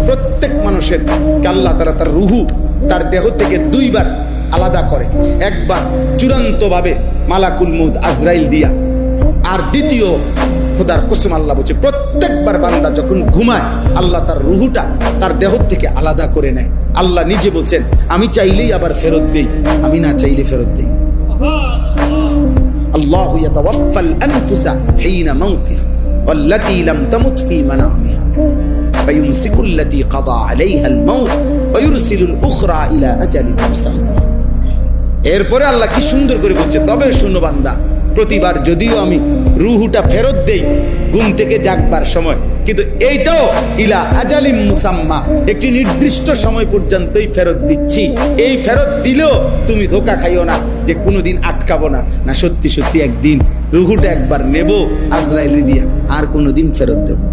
প্রত্যেক মানুষের আল্লাহ তাআলা তার রুহু তার দেহ থেকে দুইবার আলাদা করে, একবার চূড়ান্ত ভাবে মালাকুল মউত আজরাইল দিয়া, আর দ্বিতীয় খোদার কসম আল্লাহ বলছে প্রত্যেকবার বান্দা যখন ঘুমায় আল্লাহ তার রুহুটা তার দেহ থেকে আলাদা করে নেয়। আল্লাহ নিজে বলছেন আমি চাইলেই আবার ফেরত দেই, আমি না চাইলে ফেরত দেই। আল্লাহু ইয়াতাওয়াফাল আনফুসা হিনা মাউতিহা ওয়াল্লাতী লাম তামুত ফী মানামিহা ফায়ুমসিকুল্লাতী কাদা আলাইহাল মাউত ওয়া ইউরসিলুল উখরা ইলা আজালিন মুসাম্মা। এরপরে আল্লাহ কি সুন্দর করে বলছে, তবে শুনো বান্দা, প্রতিবার যদিও আমি রুহুটা ফেরত দেই ঘুম থেকে জাগবার সময়, কিন্তু এইটাও ইলা আজালিম মুসাম্মা, একটি নির্দিষ্ট সময় পর্যন্তই ফেরত দিচ্ছি। এই ফেরত দিলেও তুমি ধোঁকা খাইও না যে কোনোদিন আটকাবো না, না সত্যি সত্যি একদিন রুহুটা একবার নেব আজরাইল দিয়া, আর কোনোদিন ফেরত দেব না।